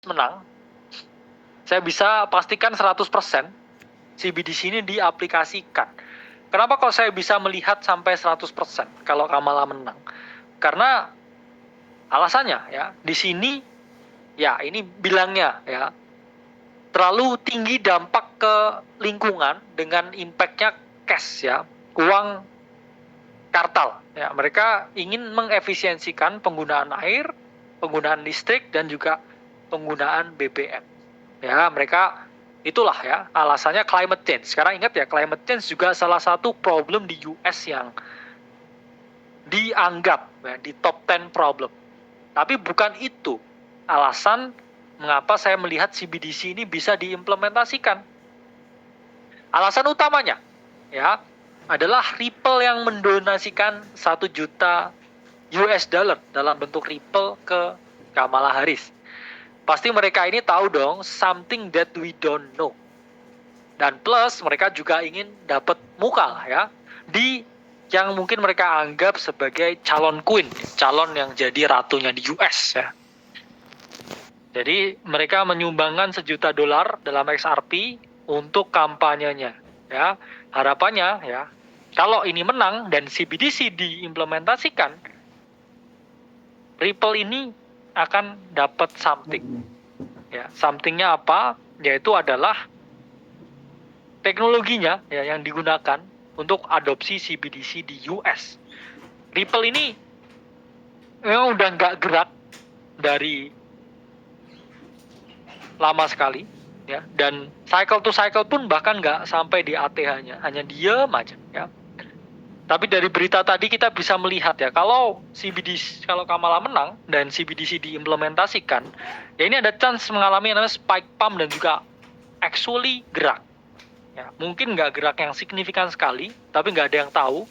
menang, saya bisa pastikan 100% CBDC ini diaplikasikan. Kenapa kok saya bisa melihat sampai 100% kalau Kamala menang? Karena alasannya ya, di sini ya ini bilangnya ya, terlalu tinggi dampak ke lingkungan dengan impact-nya cash ya, uang kartal ya. Mereka ingin mengefisiensikan penggunaan air, penggunaan listrik, dan juga penggunaan BBM ya. Mereka itulah ya alasannya climate change. Sekarang ingat ya, climate change juga salah satu problem di US yang dianggap ya, di top 10 problem. Tapi bukan itu alasan mengapa saya melihat CBDC ini bisa diimplementasikan. Alasan utamanya ya adalah Ripple yang mendonasikan 1 juta US dollar dalam bentuk Ripple ke Kamala Harris. Pasti mereka ini tahu dong something that we don't know. Dan plus mereka juga ingin dapat muka lah ya di yang mungkin mereka anggap sebagai calon queen, calon yang jadi ratunya di US ya. Jadi mereka menyumbangkan $1 juta dalam XRP untuk kampanyenya ya. Harapannya ya, kalau ini menang dan CBDC diimplementasikan, Ripple ini akan dapat something. Ya, somethingnya apa? Yaitu adalah teknologinya ya yang digunakan untuk adopsi CBDC di US. Ripple ini memang udah nggak gerak dari lama sekali ya, dan cycle to cycle pun bahkan nggak sampai di ATH-nya, hanya diem aja ya. Tapi dari berita tadi kita bisa melihat ya, kalau Kamala menang dan CBDC diimplementasikan, ya ini ada chance mengalami yang namanya spike pump dan juga actually gerak. Ya, mungkin nggak gerak yang signifikan sekali, tapi nggak ada yang tahu.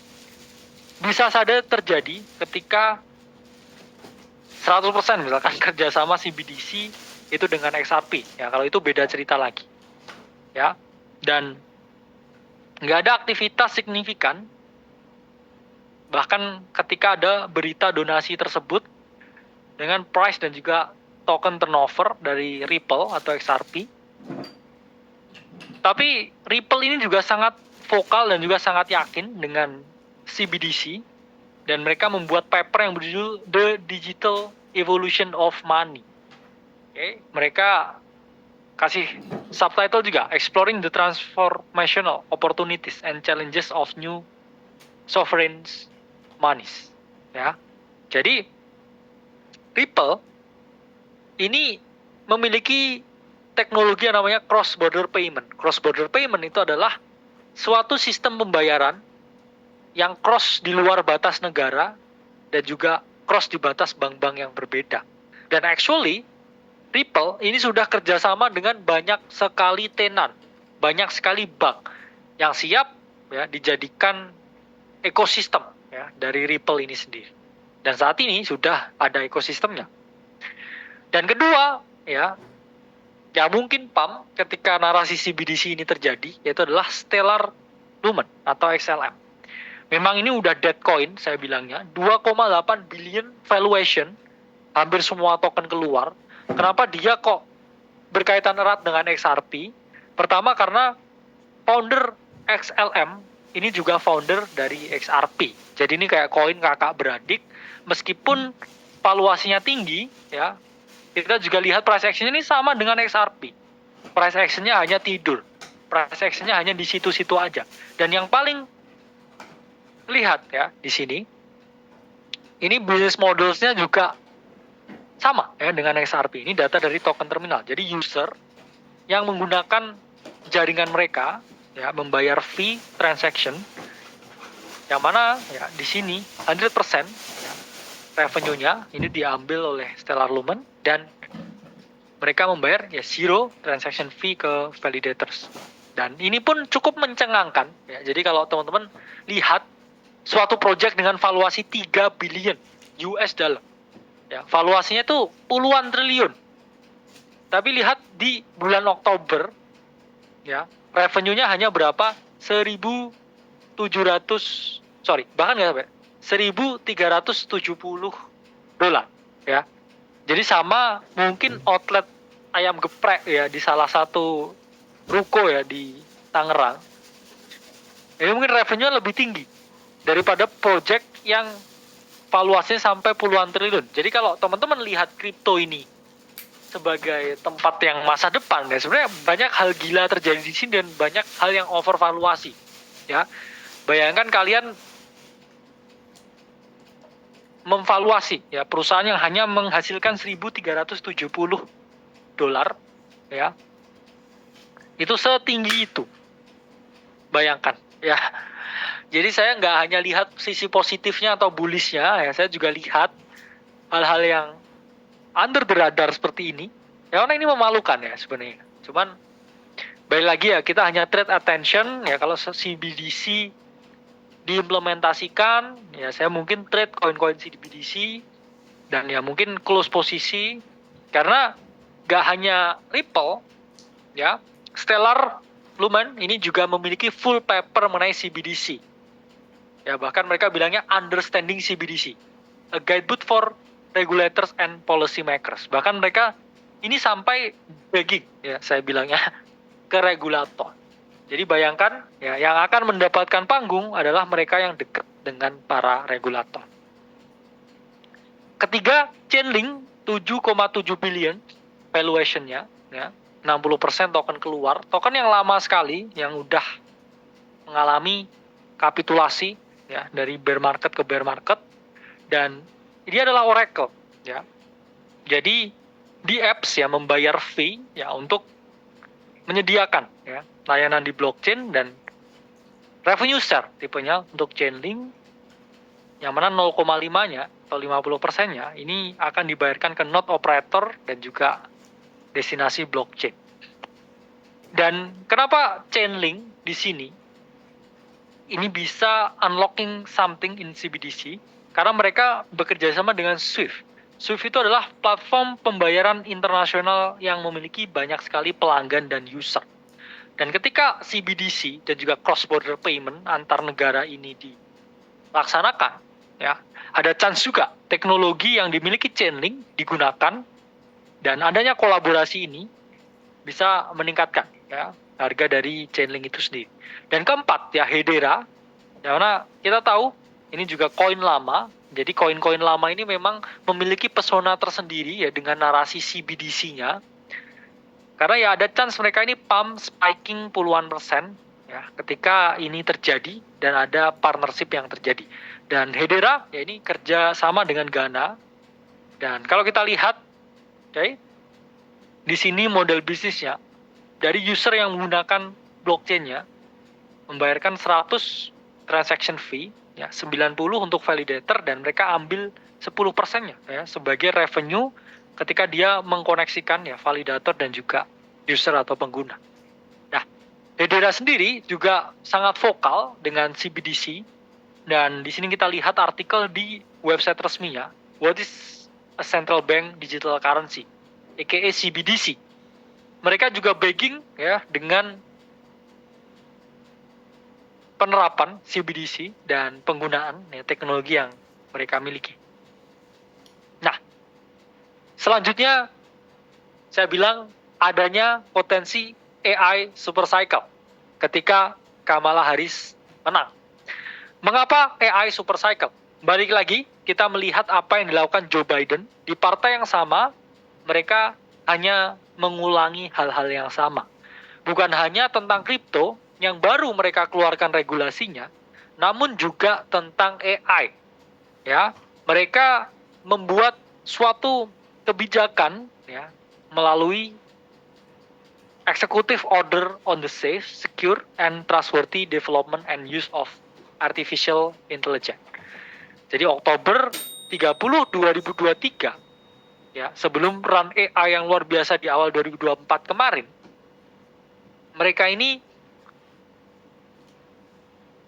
Bisa saja terjadi ketika 100% misalkan kerjasama CBDC itu dengan XRP. Ya, kalau itu beda cerita lagi. Ya, dan nggak ada aktivitas signifikan. Bahkan ketika ada berita donasi tersebut dengan price dan juga token turnover dari Ripple atau XRP. Tapi Ripple ini juga sangat vokal dan juga sangat yakin dengan CBDC. Dan mereka membuat paper yang berjudul The Digital Evolution of Money. Oke, mereka kasih subtitle juga, Exploring the Transformational Opportunities and Challenges of New Sovereign Monies. Ya, jadi Ripple ini memiliki teknologi yang namanya cross-border payment. Cross-border payment itu adalah suatu sistem pembayaran yang cross di luar batas negara dan juga cross di batas bank-bank yang berbeda. Dan actually, Ripple ini sudah kerjasama dengan banyak sekali tenan, banyak sekali bank yang siap ya dijadikan ekosistem ya dari Ripple ini sendiri. Dan saat ini sudah ada ekosistemnya. Dan kedua, ya mungkin pump ketika narasi CBDC ini terjadi, yaitu adalah Stellar Lumen atau XLM. Memang ini udah dead coin, saya bilangnya. 2,8 billion valuation, hampir semua token keluar. Kenapa dia kok berkaitan erat dengan XRP? Pertama karena founder XLM ini juga founder dari XRP. Jadi ini kayak koin kakak beradik. Meskipun valuasinya tinggi, ya kita juga lihat price action ini sama dengan XRP. Price actionnya hanya tidur. Price actionnya hanya di situ-situ aja. Dan yang paling lihat ya di sini, ini business modelsnya juga sama ya dengan XRP. Ini data dari token terminal. Jadi user yang menggunakan jaringan mereka ya membayar fee transaction, yang mana ya di sini 100% ya, revenue-nya ini diambil oleh Stellar Lumen dan mereka membayar ya zero transaction fee ke validators. Dan ini pun cukup mencengangkan ya. Jadi kalau teman-teman lihat suatu project dengan valuasi 3 billion US dollar. Ya, valuasinya tuh puluhan triliun. Tapi lihat di bulan Oktober ya, revenue-nya hanya berapa? 1.370 dolar ya. Jadi sama mungkin outlet ayam geprek ya di salah satu ruko ya di Tangerang. Ini mungkin revenue lebih tinggi daripada project yang valuasinya sampai puluhan triliun. Jadi kalau teman-teman lihat kripto ini sebagai tempat yang masa depan ya, sebenarnya banyak hal gila terjadi di sini dan banyak hal yang overvaluasi ya. Bayangkan kalian memvaluasi ya perusahaan yang hanya menghasilkan 1.370 dolar ya, itu setinggi itu, bayangkan ya. Jadi saya nggak hanya lihat sisi positifnya atau bullishnya ya, saya juga lihat hal-hal yang under the radar seperti ini. Ya karena ini memalukan ya sebenarnya. Cuman balik lagi ya, kita hanya trade attention ya. Kalau CBDC diimplementasikan ya, saya mungkin trade koin-koin CBDC dan ya mungkin close posisi, karena gak hanya Ripple ya, Stellar Lumen ini juga memiliki full paper mengenai CBDC ya, bahkan mereka bilangnya understanding CBDC, a guidebook for regulators and policy makers. Bahkan mereka ini sampai begging ya, saya bilangnya, ke regulator. Jadi bayangkan ya, yang akan mendapatkan panggung adalah mereka yang dekat dengan para regulator. Ketiga, Chainlink 7,7 billion valuation-nya ya, 60% token keluar, token yang lama sekali yang udah mengalami kapitulasi ya dari bear market ke bear market, dan ini adalah Oracle ya. Jadi di apps ya membayar fee ya untuk menyediakan ya layanan di blockchain, dan revenue share tipenya untuk Chainlink yang mana 0,5-nya atau 50%-nya ini akan dibayarkan ke node operator dan juga destinasi blockchain. Dan kenapa Chainlink di sini ini bisa unlocking something in CBDC? Karena mereka bekerja sama dengan Swift. Swift itu adalah platform pembayaran internasional yang memiliki banyak sekali pelanggan dan user. Dan ketika CBDC dan juga cross-border payment antar negara ini dilaksanakan, ya, ada chance juga teknologi yang dimiliki Chainlink digunakan, dan adanya kolaborasi ini bisa meningkatkan ya harga dari Chainlink itu sendiri. Dan keempat ya Hedera, yang mana kita tahu ini juga koin lama. Jadi koin-koin lama ini memang memiliki pesona tersendiri ya dengan narasi CBDC-nya. Karena ya ada chance mereka ini pump spiking puluhan persen ya ketika ini terjadi dan ada partnership yang terjadi. Dan Hedera ya ini kerja sama dengan Ghana. Dan kalau kita lihat, okay, di sini model bisnisnya dari user yang menggunakan blockchain-nya membayarkan 100 transaction fee ya, 90 untuk validator, dan mereka ambil 10%-nya ya sebagai revenue ketika dia mengkoneksikan ya validator dan juga user atau pengguna. Nah, Hedera sendiri juga sangat vokal dengan CBDC, dan di sini kita lihat artikel di website resminya, What is a Central Bank Digital Currency, aka CBDC. Mereka juga begging ya dengan penerapan CBDC dan penggunaan ya, teknologi yang mereka miliki. Nah, selanjutnya saya bilang adanya potensi AI super cycle ketika Kamala Harris menang. Mengapa AI super cycle? Balik lagi, kita melihat apa yang dilakukan Joe Biden. Di partai yang sama, mereka hanya mengulangi hal-hal yang sama. Bukan hanya tentang kripto yang baru mereka keluarkan regulasinya, namun juga tentang AI. Ya, mereka membuat suatu kebijakan ya melalui Executive Order on the Safe, Secure, and Trustworthy Development and Use of Artificial Intelligence. Jadi Oktober 30, 2023, ya, sebelum run AI yang luar biasa di awal 2024 kemarin, mereka ini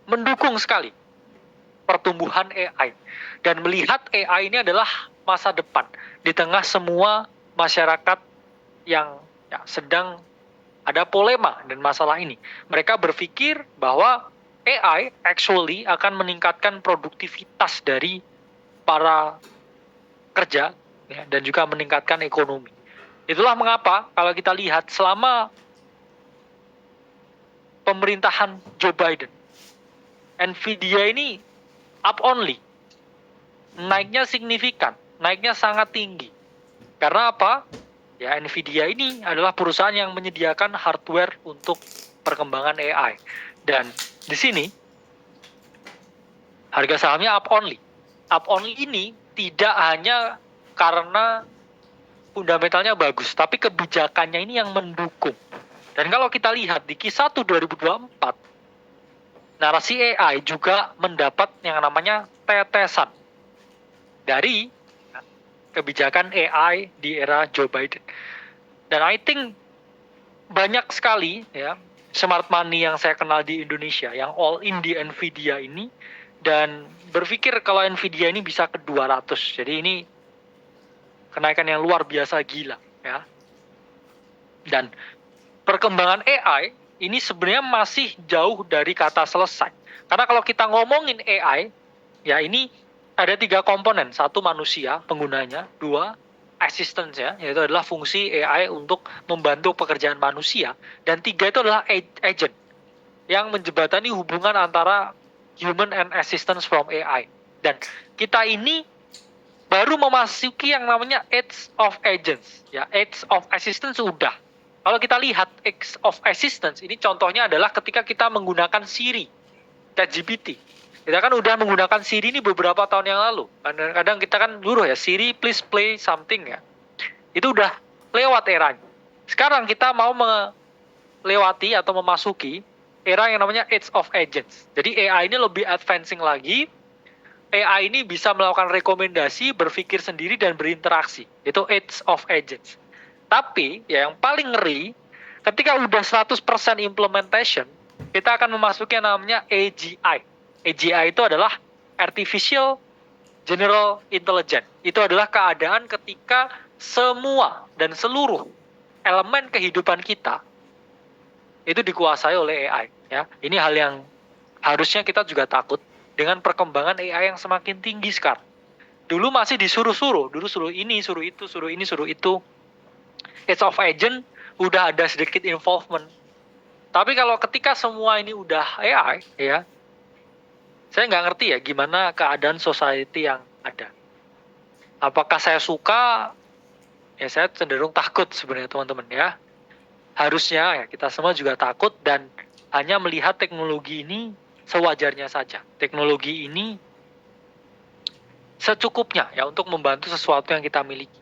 mendukung sekali pertumbuhan AI dan melihat AI ini adalah masa depan di tengah semua masyarakat yang ya, sedang ada polema dan masalah ini. Mereka berpikir bahwa AI actually akan meningkatkan produktivitas dari para kerja ya, dan juga meningkatkan ekonomi. Itulah mengapa kalau kita lihat selama pemerintahan Joe Biden, Nvidia ini up only, naiknya signifikan, naiknya sangat tinggi. Karena apa? Ya, Nvidia ini adalah perusahaan yang menyediakan hardware untuk perkembangan AI. Dan di sini harga sahamnya up only. Up only ini tidak hanya karena fundamentalnya bagus, tapi kebijakannya ini yang mendukung. Dan kalau kita lihat di Q1 2024, narasi AI juga mendapat yang namanya tetesan dari kebijakan AI di era Joe Biden. Dan I think banyak sekali ya smart money yang saya kenal di Indonesia yang all in di Nvidia ini dan berpikir kalau Nvidia ini bisa ke 200. Jadi ini kenaikan yang luar biasa gila ya. Dan perkembangan AI ini sebenarnya masih jauh dari kata selesai. Karena kalau kita ngomongin AI, ya ini ada 3 komponen. 1 manusia penggunanya, 2 assistance ya, yaitu adalah fungsi AI untuk membantu pekerjaan manusia. Dan 3 itu adalah agent yang menjembatani hubungan antara human and assistance from AI. Dan kita ini baru memasuki yang namanya age of agents. Ya, age of assistance sudah. Kalau kita lihat age of assistance, ini contohnya adalah ketika kita menggunakan Siri, ChatGPT. Kita kan udah menggunakan Siri ini beberapa tahun yang lalu. Kadang-kadang kita kan nyuruh ya, Siri please play something ya. Itu udah lewat eranya. Sekarang kita mau melewati atau memasuki era yang namanya age of agents. Jadi AI ini lebih advancing lagi. AI ini bisa melakukan rekomendasi, berpikir sendiri, dan berinteraksi. Itu age of agents. Tapi ya yang paling ngeri, ketika udah 100% implementation, kita akan memasuki yang namanya AGI. AGI itu adalah Artificial General Intelligence. Itu adalah keadaan ketika semua dan seluruh elemen kehidupan kita itu dikuasai oleh AI. Ya, ini hal yang harusnya kita juga takut dengan perkembangan AI yang semakin tinggi sekarang. Dulu masih disuruh-suruh, dulu suruh ini, suruh itu, suruh ini, suruh itu. Age of Agent udah ada sedikit involvement. Tapi kalau ketika semua ini udah AI, ya, saya nggak ngerti ya gimana keadaan society yang ada. Apakah saya suka? Ya saya cenderung takut sebenarnya teman-teman ya. Harusnya ya kita semua juga takut dan hanya melihat teknologi ini sewajarnya saja. Teknologi ini secukupnya ya untuk membantu sesuatu yang kita miliki.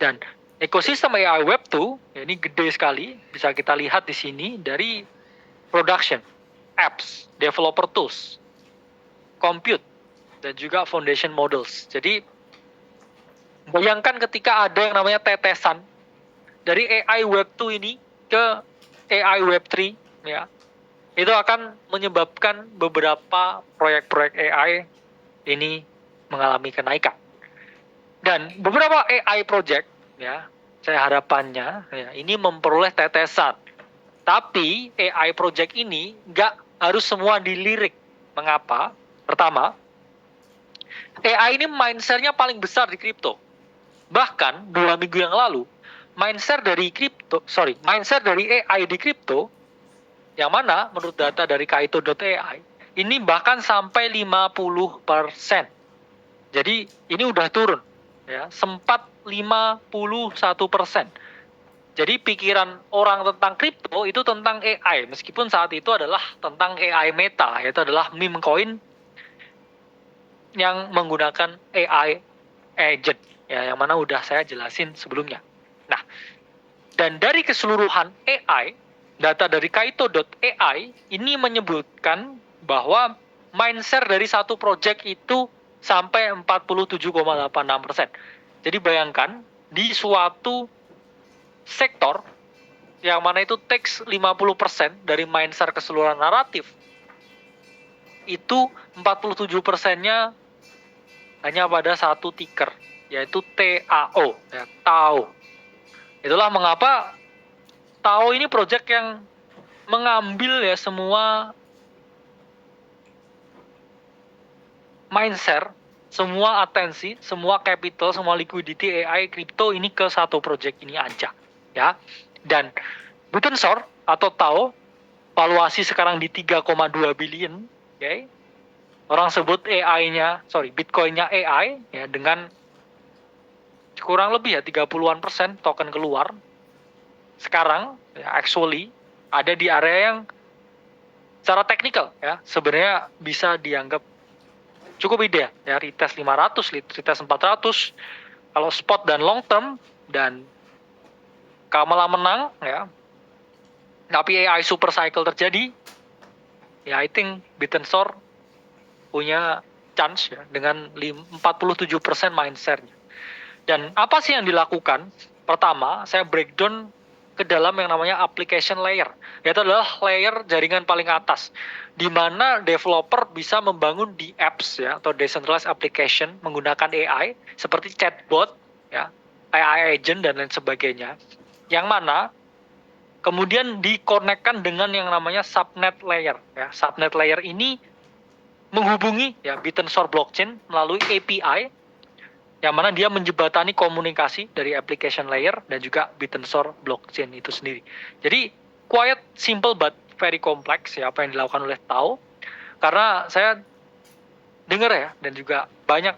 Dan ekosistem AI Web 2 ya ini gede sekali, bisa kita lihat di sini dari production, apps, developer tools, compute, dan juga foundation models. Jadi bayangkan ketika ada yang namanya tetesan dari AI Web 2 ini ke AI Web 3 ya. Itu akan menyebabkan beberapa proyek-proyek AI ini mengalami kenaikan. Dan beberapa AI project ya, saya harapannya ya, ini memperoleh tetesan. Tapi AI project ini nggak harus semua dilirik. Mengapa? Pertama, AI ini mindshare-nya paling besar di kripto. Bahkan 2 minggu yang lalu, mindshare dari AI di kripto, yang mana menurut data dari Kaito.ai, ini bahkan sampai 50%. Jadi ini udah turun, ya, sempat 51%. Jadi pikiran orang tentang kripto itu tentang AI, meskipun saat itu adalah tentang AI meta, yaitu adalah meme coin yang menggunakan AI agent, ya, yang mana udah saya jelasin sebelumnya. Nah, dan dari keseluruhan AI, data dari Kaito.ai ini menyebutkan bahwa mindshare dari satu project itu sampai 47,86%. Jadi bayangkan di suatu sektor yang mana itu takes 50% dari mindshare keseluruhan naratif, itu 47%-nya hanya pada satu ticker, yaitu TAO, ya, TAO. Itulah mengapa TAO ini project yang mengambil ya semua mindshare semua atensi, semua capital, semua liquidity AI crypto ini ke satu project ini aja, ya. Dan Buitensor atau Tao valuasi sekarang di 3,2 billion, oke. Orang sebut Bitcoin-nya AI ya dengan kurang lebih ya 30-an% token keluar. Sekarang ya actually ada di area yang secara teknikal ya sebenarnya bisa dianggap cukup ideal ya, retest 500, retest 400 kalau spot dan long term, dan Kamala menang ya. Tapi AI super cycle terjadi. Ya I think Buitensor punya chance ya dengan 47% mindshare-nya. Dan apa sih yang dilakukan? Pertama, saya breakdown ke dalam yang namanya application layer. Yaitu adalah layer jaringan paling atas, di mana developer bisa membangun di apps ya atau decentralized application menggunakan AI seperti chatbot ya, AI agent dan lain sebagainya. Yang mana kemudian dikonekkan dengan yang namanya subnet layer ya. Subnet layer ini menghubungi ya Buitensor blockchain melalui API yang mana dia menjembatani komunikasi dari application layer dan juga Buitensor blockchain itu sendiri. Jadi quite simple but very complex ya apa yang dilakukan oleh Tao. Karena saya dengar ya dan juga banyak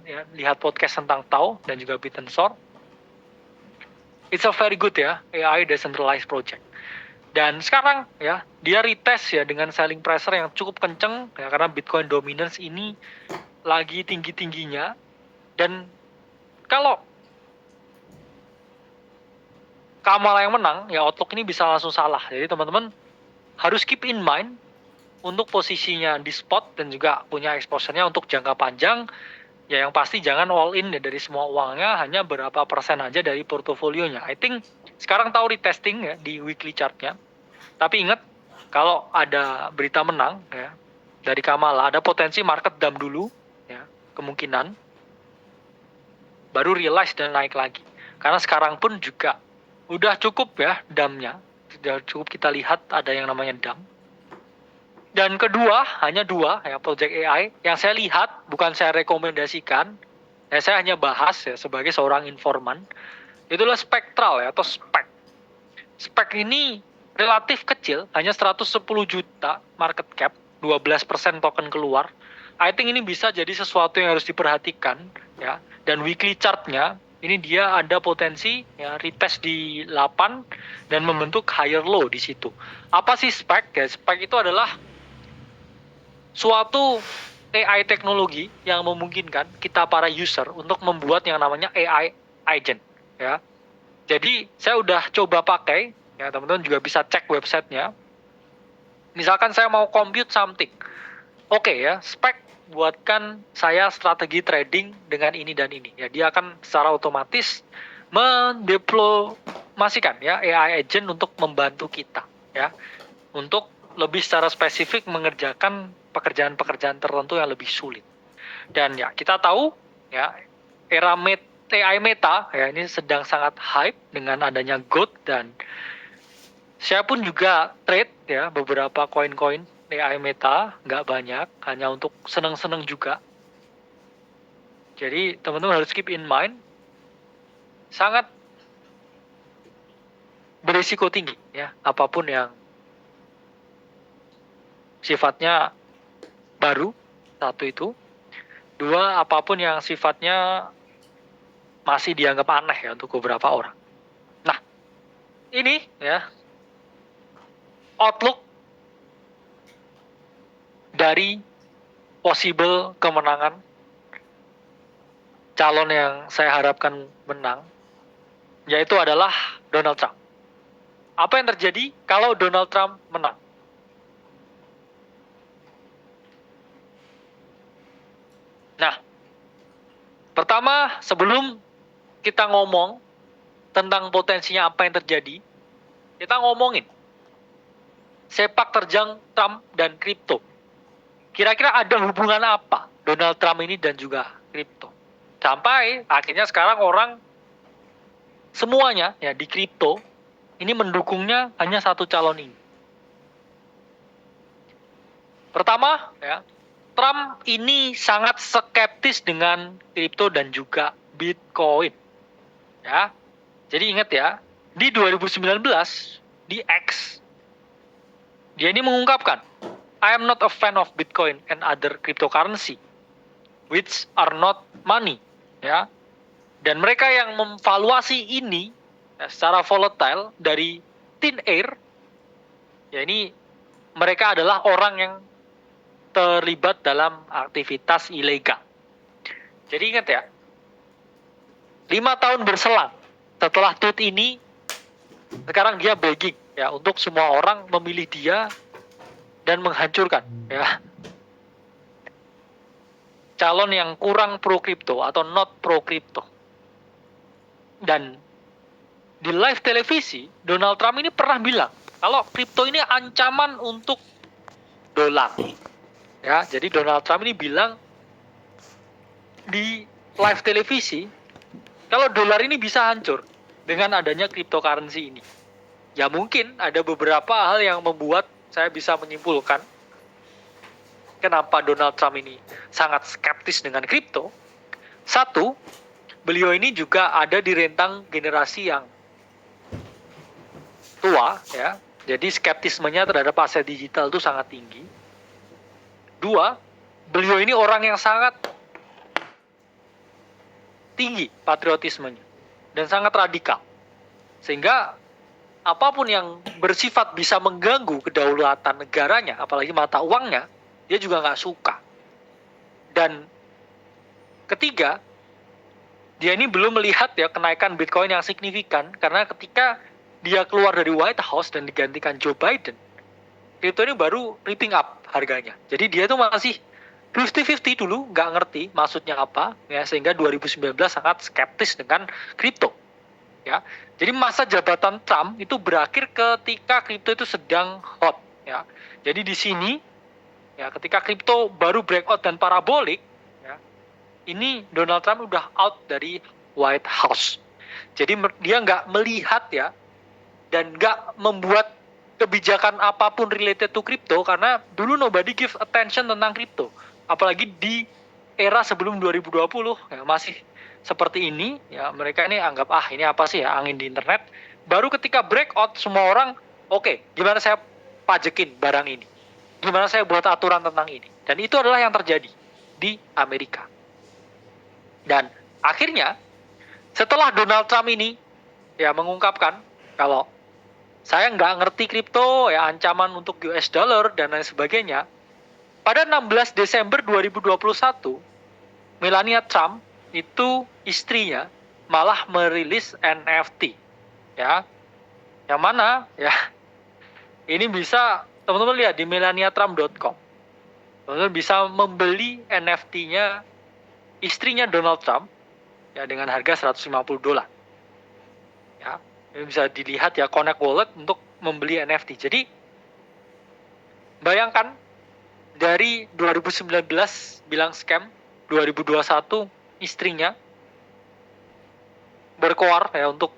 ya lihat podcast tentang Tao dan juga Buitensor. It's a very good ya AI decentralized project. Dan sekarang ya dia retest ya dengan selling pressure yang cukup kenceng ya karena Bitcoin dominance ini lagi tinggi-tingginya. Dan kalau Kamala yang menang ya outlook ini bisa langsung salah. Jadi teman-teman harus keep in mind untuk posisinya di spot dan juga punya exposure-nya untuk jangka panjang. Ya yang pasti jangan all in ya dari semua uangnya, hanya berapa persen aja dari portofolionya. I think sekarang tahu retesting ya di weekly chart-nya. Tapi ingat, kalau ada berita menang ya dari Kamala, ada potensi market dump dulu ya, kemungkinan baru realize dan naik lagi. Karena sekarang pun juga udah cukup ya dumpnya, sudah cukup kita lihat ada yang namanya dump. Dan kedua, hanya dua ya project AI yang saya lihat, bukan saya rekomendasikan, ya saya hanya bahas ya sebagai seorang informan. Itulah Spectral ya atau SPEC. SPEC ini relatif kecil, hanya 110 juta market cap, 12% token keluar. I think ini bisa jadi sesuatu yang harus diperhatikan ya. Dan weekly chart-nya ini dia ada potensi ya retest di 8 dan membentuk higher low di situ. Apa sih SPEC? Ya, SPEC itu adalah suatu AI teknologi yang memungkinkan kita para user untuk membuat yang namanya AI agent ya. Jadi saya udah coba pakai ya, teman-teman juga bisa cek websitenya. Misalkan saya mau compute something, oke ya, spek buatkan saya strategi trading dengan ini dan ini. Ya, dia akan secara otomatis mendeployasikan ya AI agent untuk membantu kita ya, untuk lebih secara spesifik mengerjakan pekerjaan-pekerjaan tertentu yang lebih sulit. Dan ya kita tahu ya era AI meta ya ini sedang sangat hype dengan adanya GOAT, dan saya pun juga trade ya beberapa koin-koin AI meta, nggak banyak, hanya untuk seneng-seneng juga. Jadi teman-teman harus keep in mind, sangat berisiko tinggi ya apapun yang sifatnya baru, satu itu. Dua, apapun yang sifatnya masih dianggap aneh ya untuk beberapa orang. Nah, ini ya outlook dari possible kemenangan calon yang saya harapkan menang, yaitu adalah Donald Trump. Apa yang terjadi kalau Donald Trump menang? Nah, pertama sebelum kita ngomong tentang potensinya apa yang terjadi, kita ngomongin sepak terjang Trump dan kripto. Kira-kira ada hubungan apa Donald Trump ini dan juga kripto? Sampai akhirnya sekarang orang semuanya ya di kripto ini mendukungnya hanya satu calon ini. Pertama ya, Trump ini sangat skeptis dengan kripto dan juga Bitcoin. Ya. Jadi ingat ya, di 2019 di X dia ini mengungkapkan, I am not a fan of Bitcoin and other cryptocurrency which are not money, ya. Dan mereka yang memvaluasi ini ya, secara volatile dari thin air, ya ini mereka adalah orang yang terlibat dalam aktivitas ilegal. Jadi ingat ya, 5 tahun berselang setelah tweet ini, sekarang dia begging ya untuk semua orang memilih dia dan menghancurkan ya calon yang kurang pro kripto atau not pro kripto. Dan di live televisi Donald Trump ini pernah bilang kalau kripto ini ancaman untuk dolar. Ya, jadi Donald Trump ini bilang di live televisi kalau dolar ini bisa hancur dengan adanya cryptocurrency ini. Ya mungkin ada beberapa hal yang membuat saya bisa menyimpulkan kenapa Donald Trump ini sangat skeptis dengan kripto. Satu, beliau ini juga ada di rentang generasi yang tua, ya. Jadi skeptismenya terhadap aset digital itu sangat tinggi. Dua, beliau ini orang yang sangat tinggi patriotismenya dan sangat radikal. Sehingga apapun yang bersifat bisa mengganggu kedaulatan negaranya, apalagi mata uangnya, dia juga nggak suka. Dan ketiga, dia ini belum melihat ya kenaikan Bitcoin yang signifikan karena ketika dia keluar dari White House dan digantikan Joe Biden, kripto ini baru ripping up harganya. Jadi dia tuh masih 50-50 dulu, nggak ngerti maksudnya apa, ya sehingga 2019 sangat skeptis dengan kripto. Ya, jadi masa jabatan Trump itu berakhir ketika kripto itu sedang hot. Ya, jadi di sini, ya ketika kripto baru breakout dan parabolik, ya, ini Donald Trump udah out dari White House. Jadi dia nggak melihat ya dan nggak membuat kebijakan apapun related to crypto karena dulu nobody give attention tentang crypto. Apalagi di era sebelum 2020 ya masih seperti ini ya, mereka ini anggap ini apa sih ya, angin di internet. Baru ketika breakout semua orang oke, gimana saya pajekin barang ini, gimana saya buat aturan tentang ini. Dan itu adalah yang terjadi di Amerika. Dan akhirnya setelah Donald Trump ini ya mengungkapkan kalau saya nggak ngerti kripto ya, ancaman untuk US dollar dan lain sebagainya, pada 16 Desember 2021 Melania Trump itu istrinya malah merilis NFT ya, yang mana ya ini bisa teman-teman lihat di melaniatrump.com. Teman-teman bisa membeli NFT-nya istrinya Donald Trump ya dengan harga $150 ya. Ini bisa dilihat ya, Connect Wallet untuk membeli NFT. Jadi bayangkan dari 2019 bilang scam, 2021 istrinya berkoar ya untuk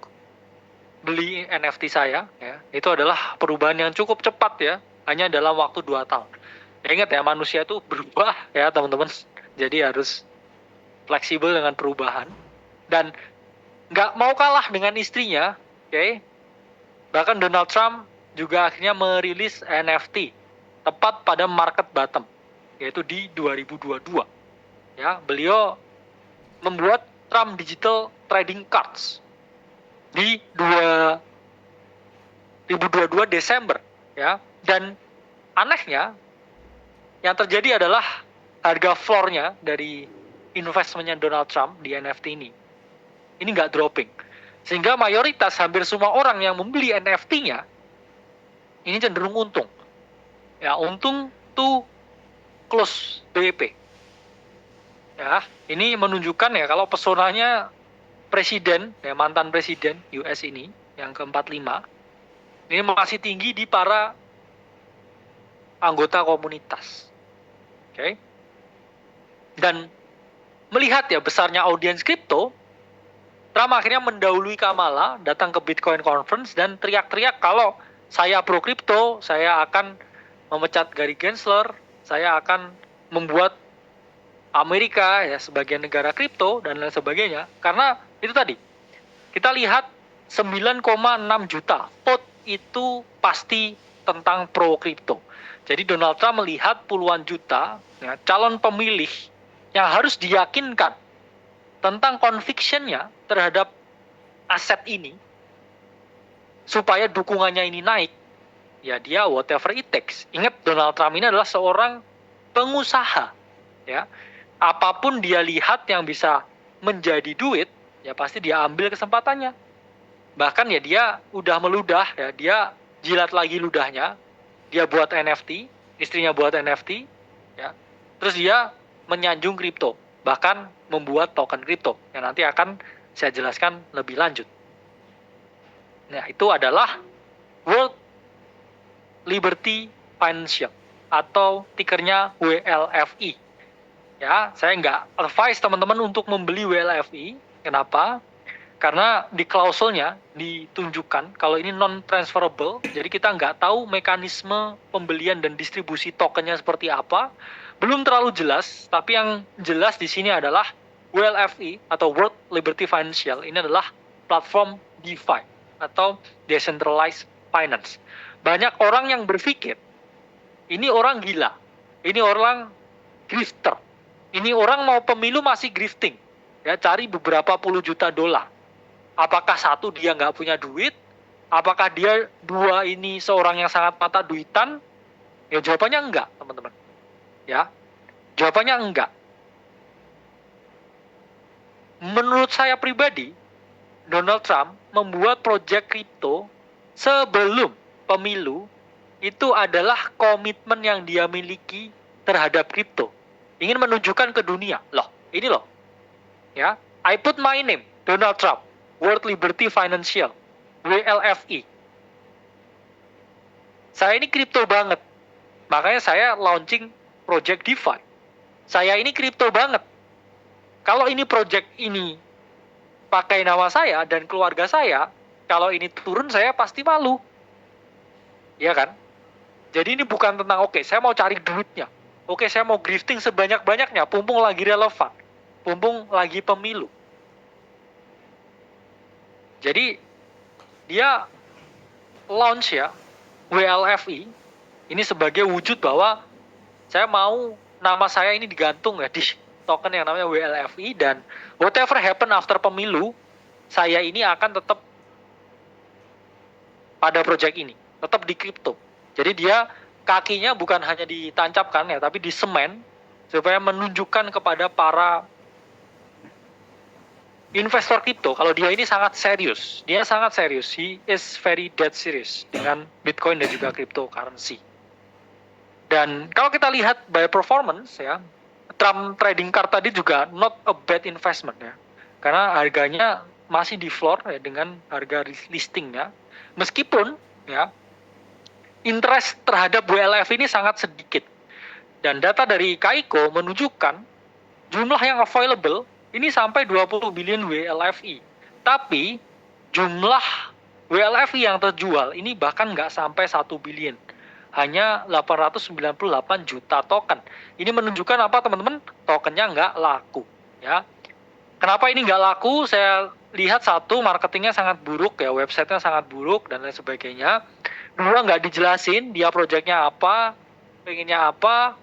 beli NFT saya ya. Itu adalah perubahan yang cukup cepat ya, hanya dalam waktu 2 tahun. Ya, ingat ya, manusia itu berubah ya teman-teman. Jadi harus fleksibel dengan perubahan dan nggak mau kalah dengan istrinya. Oke. Bahkan Donald Trump juga akhirnya merilis NFT tepat pada market bottom, yaitu di 2022. Ya, beliau membuat Trump Digital Trading Cards di 2022 Desember, ya. Dan anehnya yang terjadi adalah harga floor-nya dari investmentnya Donald Trump di NFT ini nggak dropping. Sehingga mayoritas hampir semua orang yang membeli NFT-nya ini cenderung untung. Ya, untung to close BEP. Ya, ini menunjukkan ya kalau pesonanya presiden, ya mantan presiden US ini yang ke-45 ini masih tinggi di para anggota komunitas. Oke. Dan melihat ya besarnya audiens kripto, Trump akhirnya mendahului Kamala datang ke Bitcoin Conference dan teriak-teriak kalau saya pro kripto, saya akan memecat Gary Gensler, saya akan membuat Amerika ya sebagai negara kripto dan lain sebagainya. Karena itu tadi, kita lihat 9,6 juta vote itu pasti tentang pro kripto. Jadi Donald Trump melihat puluhan juta ya, calon pemilih yang harus diyakinkan tentang conviction-nya terhadap aset ini supaya dukungannya ini naik. Ya dia whatever it takes. Ingat, Donald Trump ini adalah seorang pengusaha. Ya, apapun dia lihat yang bisa menjadi duit, ya pasti dia ambil kesempatannya. Bahkan ya dia udah meludah, ya dia jilat lagi ludahnya. Dia buat NFT, istrinya buat NFT, ya. Terus dia menyanjung kripto, bahkan membuat token kripto yang nanti akan saya jelaskan lebih lanjut. Nah, itu adalah World Liberty Financial atau tikernya WLFI. Ya, saya nggak advise teman-teman untuk membeli WLFI. Kenapa? Karena di klausulnya ditunjukkan kalau ini non-transferable, jadi kita nggak tahu mekanisme pembelian dan distribusi tokennya seperti apa. Belum terlalu jelas, tapi yang jelas di sini adalah WLFI atau World Liberty Financial ini adalah platform DeFi atau Decentralized Finance. Banyak orang yang berpikir, ini orang gila, ini orang grifter, ini orang mau pemilu masih grifting, ya cari beberapa puluh juta dolar. Apakah satu dia nggak punya duit? Apakah dia dua ini seorang yang sangat mata duitan? Ya jawabannya enggak, teman-teman. Ya, jawabannya enggak. Menurut saya pribadi, Donald Trump membuat proyek kripto sebelum pemilu itu adalah komitmen yang dia miliki terhadap kripto. Ingin menunjukkan ke dunia, loh, ini loh. Ya, I put my name, Donald Trump. World Liberty Financial, WLFI. Saya ini kripto banget. Makanya saya launching project DeFi. Saya ini kripto banget. Kalau ini project ini pakai nama saya dan keluarga saya, kalau ini turun saya pasti malu. Iya kan? Jadi ini bukan tentang oke, saya mau cari duitnya. Oke, saya mau grifting sebanyak-banyaknya, pumpung lagi relevan. Pumpung lagi pemilu. Jadi dia launch ya WLFI ini sebagai wujud bahwa saya mau nama saya ini digantung ya di token yang namanya WLFI, dan whatever happen after pemilu saya ini akan tetap pada project ini, tetap di kripto. Jadi dia kakinya bukan hanya ditancapkan ya, tapi di semen supaya menunjukkan kepada para investor kripto kalau dia ini sangat serius. Dia sangat serius. He is very dead serious dengan Bitcoin dan juga cryptocurrency. Dan kalau kita lihat by performance ya, Trump trading card tadi juga not a bad investment ya. Karena harganya masih di floor ya dengan harga listingnya. Meskipun ya interest terhadap WLF ini sangat sedikit. Dan data dari Kaiko menunjukkan jumlah yang available ini sampai 20 billion WLFI. Tapi jumlah WLFI yang terjual ini bahkan nggak sampai 1 billion. Hanya 898 juta token. Ini menunjukkan apa teman-teman? Tokennya nggak laku. Ya. Kenapa ini nggak laku? Saya lihat satu, marketingnya sangat buruk ya, websitenya sangat buruk dan lain sebagainya. Dua, nggak dijelasin dia proyeknya apa, pengennya apa,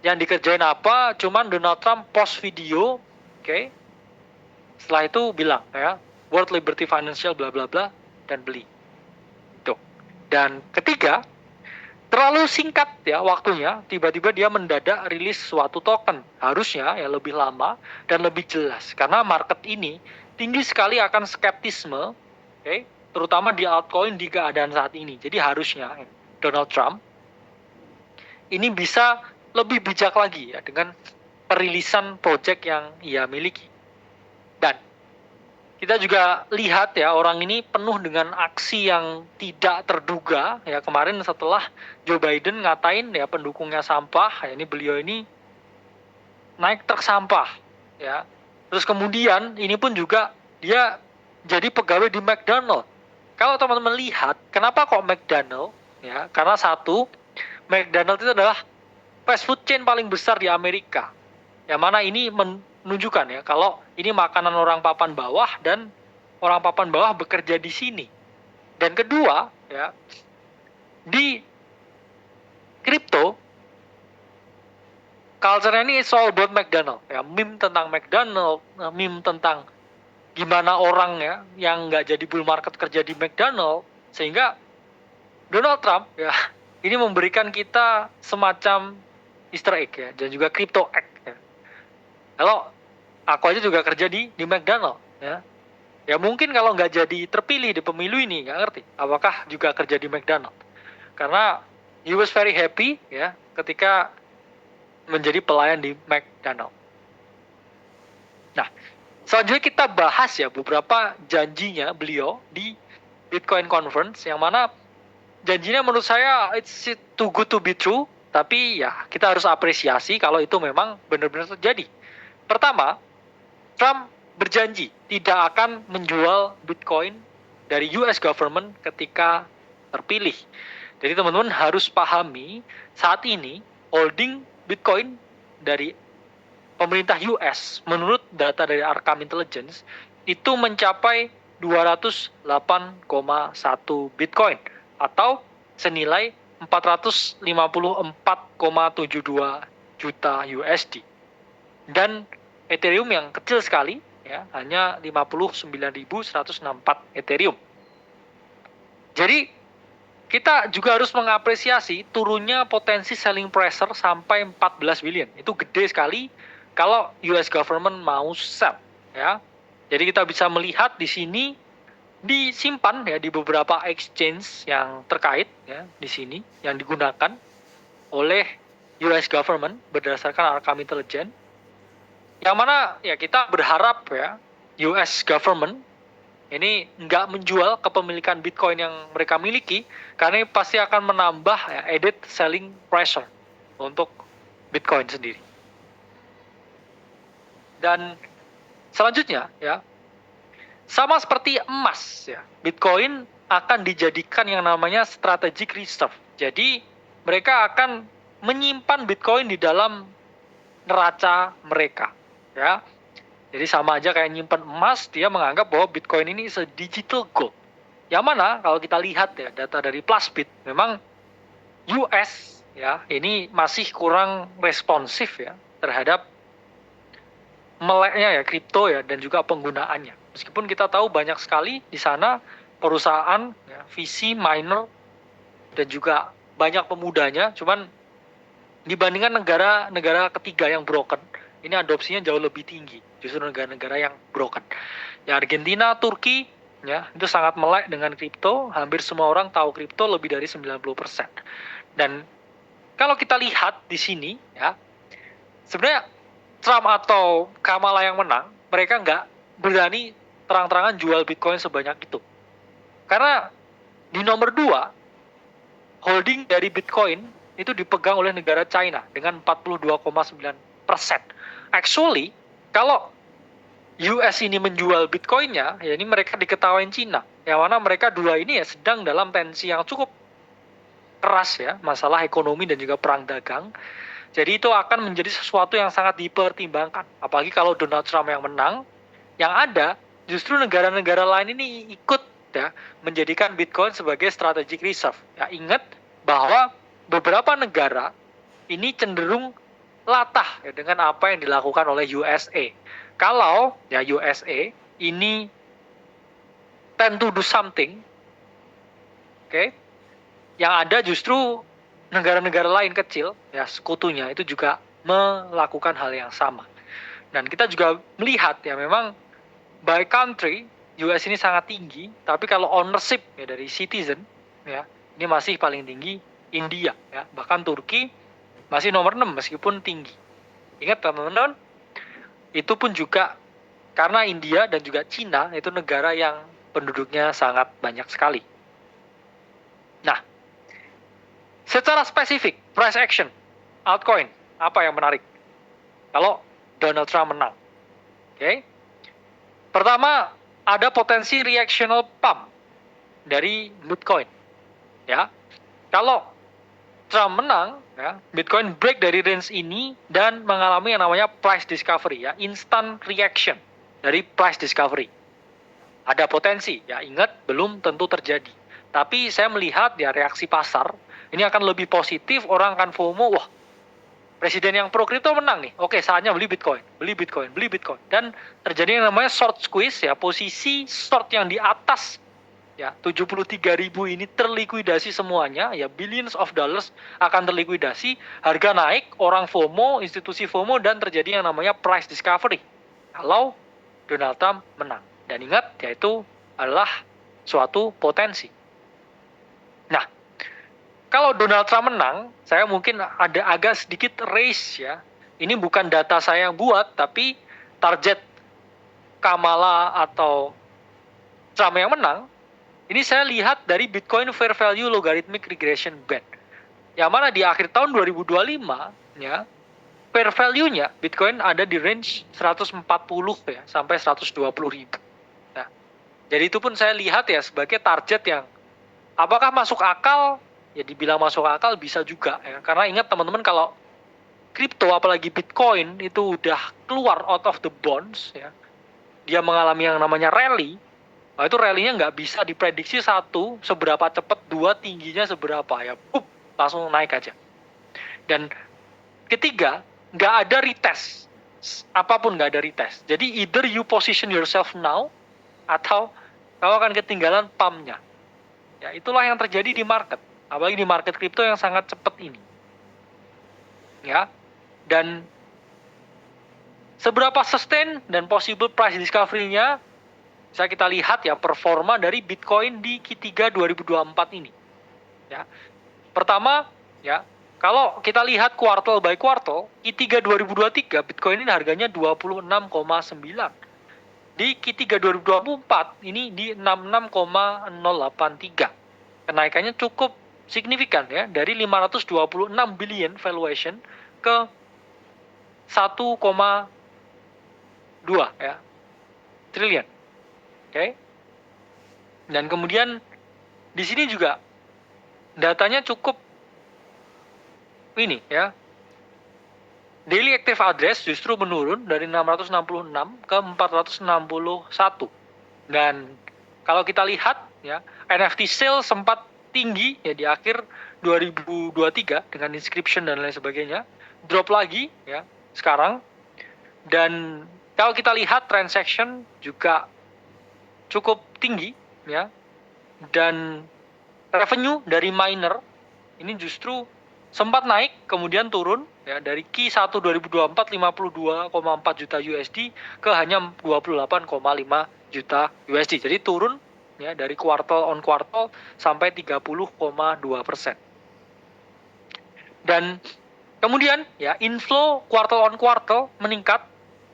yang dikerjain apa. Cuman Donald Trump post video. Oke. Setelah itu bilang ya, World Liberty Financial bla bla bla dan beli. Tuh. Dan ketiga, terlalu singkat ya waktunya, tiba-tiba dia mendadak rilis suatu token. Harusnya ya lebih lama dan lebih jelas karena market ini tinggi sekali akan skeptisme, oke, terutama di altcoin di keadaan saat ini. Jadi harusnya Donald Trump ini bisa lebih bijak lagi ya dengan perilisan project yang ia miliki. Dan kita juga lihat ya orang ini penuh dengan aksi yang tidak terduga ya. Kemarin setelah Joe Biden ngatain ya pendukungnya sampah, ya ini beliau ini naik truk sampah ya. Terus kemudian ini pun juga dia jadi pegawai di McDonald. Kalau teman-teman lihat kenapa kok McDonald ya, karena satu, McDonald itu adalah fast food chain paling besar di Amerika. Yang mana ini menunjukkan ya kalau ini makanan orang papan bawah dan orang papan bawah bekerja di sini. Dan kedua, ya, di kripto culture ini it's all about McDonald. Ya, meme tentang McDonald, meme tentang gimana orang ya yang nggak jadi bull market kerja di McDonald, sehingga Donald Trump ya ini memberikan kita semacam Easter egg ya dan juga crypto egg ya. Kalau aku aja juga kerja di McDonald ya. Ya mungkin kalau nggak jadi terpilih di pemilu ini nggak ngerti apakah juga kerja di McDonald. Karena he was very happy ya ketika menjadi pelayan di McDonald. Nah, selanjutnya kita bahas ya beberapa janjinya beliau di Bitcoin Conference yang mana janjinya menurut saya it's too good to be true, tapi ya kita harus apresiasi kalau itu memang benar-benar terjadi. Pertama, Trump berjanji tidak akan menjual Bitcoin dari US government ketika terpilih. Jadi teman-teman harus pahami saat ini holding Bitcoin dari pemerintah US menurut data dari Arkham Intelligence itu mencapai 208,1 Bitcoin atau senilai 454,72 juta USD. Dan Ethereum yang kecil sekali ya, hanya 59.164 Ethereum. Jadi kita juga harus mengapresiasi turunnya potensi selling pressure sampai 14 billion. Itu gede sekali kalau US government mau sell ya. Jadi kita bisa melihat di sini disimpan ya di beberapa exchange yang terkait ya di sini yang digunakan oleh US government berdasarkan Arkham Intelligence. Yang mana ya kita berharap ya US government ini nggak menjual kepemilikan Bitcoin yang mereka miliki karena ini pasti akan menambah ya, added selling pressure untuk Bitcoin sendiri. Dan selanjutnya ya sama seperti emas ya, Bitcoin akan dijadikan yang namanya strategic reserve. Jadi mereka akan menyimpan Bitcoin di dalam neraca mereka ya. Jadi sama aja kayak nyimpan emas, dia menganggap bahwa Bitcoin ini is a digital gold. Yang mana kalau kita lihat ya data dari Plusbit, memang US ya ini masih kurang responsif ya terhadap meleknya ya kripto ya dan juga penggunaannya. Meskipun kita tahu banyak sekali di sana perusahaan ya, VC, miner dan juga banyak pemudanya, cuman dibandingkan negara-negara ketiga yang broken, ini adopsinya jauh lebih tinggi. Justru negara-negara yang broken. Ya Argentina, Turki, ya itu sangat melek dengan kripto. Hampir semua orang tahu kripto lebih dari 90%. Dan kalau kita lihat di sini, ya sebenarnya Trump atau Kamala yang menang, mereka nggak berani terang-terangan jual Bitcoin sebanyak itu. Karena di nomor 2, holding dari Bitcoin itu dipegang oleh negara China dengan 42,9%. Actually, kalau US ini menjual Bitcoinnya, ya ini mereka diketawain Cina. Yang mana mereka dua ini ya sedang dalam tensi yang cukup keras ya, masalah ekonomi dan juga perang dagang. Jadi itu akan menjadi sesuatu yang sangat dipertimbangkan. Apalagi kalau Donald Trump yang menang, yang ada justru negara-negara lain ini ikut ya menjadikan Bitcoin sebagai strategic reserve. Ya ingat bahwa beberapa negara ini cenderung latah ya, dengan apa yang dilakukan oleh USA. Kalau ya USA ini tend to do something, oke, yang ada justru negara-negara lain kecil ya sekutunya itu juga melakukan hal yang sama. Dan kita juga melihat ya memang by country US ini sangat tinggi, tapi kalau ownership ya dari citizen ya ini masih paling tinggi India ya, bahkan Turki masih nomor 6 meskipun tinggi. Ingat teman-teman, itu pun juga karena India dan juga Cina itu negara yang penduduknya sangat banyak sekali. Nah, secara spesifik, price action, altcoin, apa yang menarik? Kalau Donald Trump menang. Oke. Pertama, ada potensi reactional pump dari Bitcoin. Ya. Kalau Trump menang, ya, Bitcoin break dari range ini dan mengalami yang namanya price discovery, ya, instant reaction dari price discovery. Ada potensi, ya, ingat belum tentu terjadi. Tapi saya melihat ya reaksi pasar ini akan lebih positif, orang akan FOMO, wah, presiden yang pro kripto menang nih. Oke, saatnya beli Bitcoin, beli Bitcoin, beli Bitcoin. Dan terjadi yang namanya short squeeze, ya, posisi short yang di atas ya 73.000 ini terlikuidasi semuanya, ya, billions of dollars akan terlikuidasi, harga naik, orang FOMO, institusi FOMO, dan terjadi yang namanya price discovery kalau Donald Trump menang. Dan ingat, yaitu adalah suatu potensi. Nah, kalau Donald Trump menang, saya mungkin ada agak sedikit raise, ya. Ini bukan data saya yang buat, tapi target Kamala atau Trump yang menang. Ini saya lihat dari Bitcoin Fair Value Logarithmic Regression Band. Yang mana di akhir tahun 2025, ya, fair value-nya Bitcoin ada di range 140 ya, sampai 120 ribu. Nah, jadi itu pun saya lihat ya sebagai target yang apakah masuk akal? Ya dibilang masuk akal bisa juga ya. Karena ingat teman-teman, kalau kripto apalagi Bitcoin itu udah keluar out of the bonds ya, dia mengalami yang namanya rally. Nah, itu rally-nya nggak bisa diprediksi, satu, seberapa cepat, dua, tingginya seberapa, ya, langsung naik aja. Dan ketiga, nggak ada retest. Apapun nggak ada retest. Jadi either you position yourself now, atau kamu akan ketinggalan pump-nya. Ya, itulah yang terjadi di market. Apalagi di market kripto yang sangat cepat ini. Ya, dan seberapa sustain dan possible price discovery-nya, bisa kita lihat ya performa dari Bitcoin di Q3 2024 ini. Ya. Pertama, ya, kalau kita lihat kuartal by kuartal, Q3 2023 Bitcoin ini harganya 26,9. Di Q3 2024 ini di 66,083. Kenaikannya cukup signifikan ya, dari 526 billion valuation ke 1,2 ya triliun. Oke. Dan kemudian di sini juga datanya cukup ini ya. Daily active address justru menurun dari 666 ke 461. Dan kalau kita lihat ya, NFT sale sempat tinggi ya di akhir 2023 dengan inscription dan lain sebagainya, drop lagi ya sekarang. Dan kalau kita lihat transaction juga cukup tinggi ya, dan revenue dari miner ini justru sempat naik kemudian turun ya, dari Q1 2024 52,4 juta USD ke hanya 28,5 juta USD. Jadi turun ya dari kuartal on kuartal sampai 30,2%. Dan kemudian ya inflow kuartal on kuartal meningkat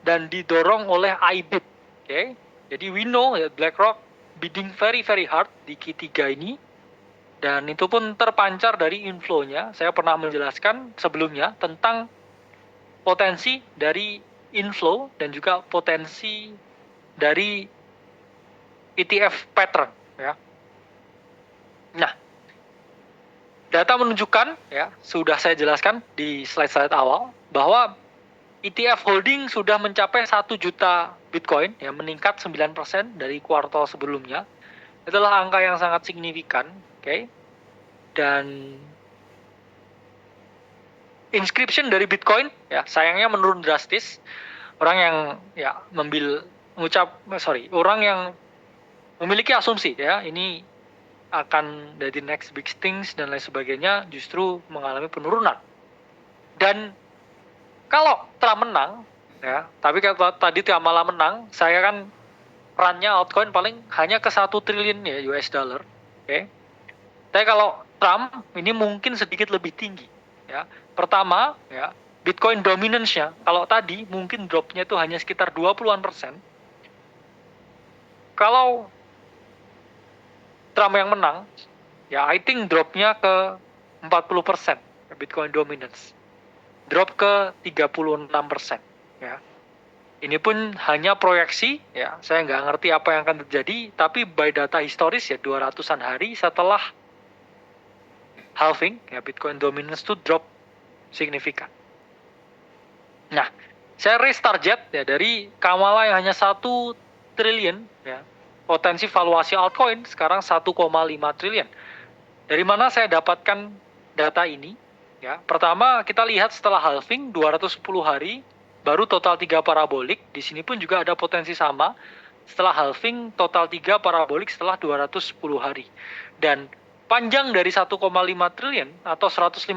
dan didorong oleh IBIT. Oke. Jadi we know ya BlackRock bidding very hard di Q3 ini, dan itu pun terpancar dari inflow-nya. Saya pernah menjelaskan sebelumnya tentang potensi dari inflow dan juga potensi dari ETF pattern ya. Nah, data menunjukkan ya, sudah saya jelaskan di slide-slide awal bahwa ETF holding sudah mencapai 1 juta Bitcoin, ya, meningkat 9% dari kuartal sebelumnya. Itulah angka yang sangat signifikan, oke. Dan inscription dari Bitcoin, ya, sayangnya menurun drastis. Orang yang ya orang yang memiliki asumsi, ya, ini akan jadi next big things dan lain sebagainya, justru mengalami penurunan. Dan kalau Trump menang, ya, tapi kalau tadi Kamala menang, saya kan run-nya altcoin paling hanya ke 1 triliun ya US dollar, oke. Tapi kalau Trump ini mungkin sedikit lebih tinggi, ya. Pertama, ya, Bitcoin dominance-nya, kalau tadi mungkin drop-nya itu hanya sekitar 20-an%. Kalau Trump yang menang, ya, I think drop-nya ke 40% Bitcoin dominance. Drop ke 36%, ya. Ini pun hanya proyeksi, ya. Saya nggak ngerti apa yang akan terjadi, tapi by data historis ya 200-an hari setelah halving, ya Bitcoin dominance itu drop signifikan. Nah, saya raise target ya dari Kamala yang hanya 1 triliun, ya potensi valuasi altcoin sekarang 1,5 triliun. Dari mana saya dapatkan data ini? Ya, pertama kita lihat setelah halving 210 hari baru total 3 parabolik. Di sini pun juga ada potensi sama. Setelah halving total 3 parabolik setelah 210 hari. Dan panjang dari 1,5 triliun atau 154%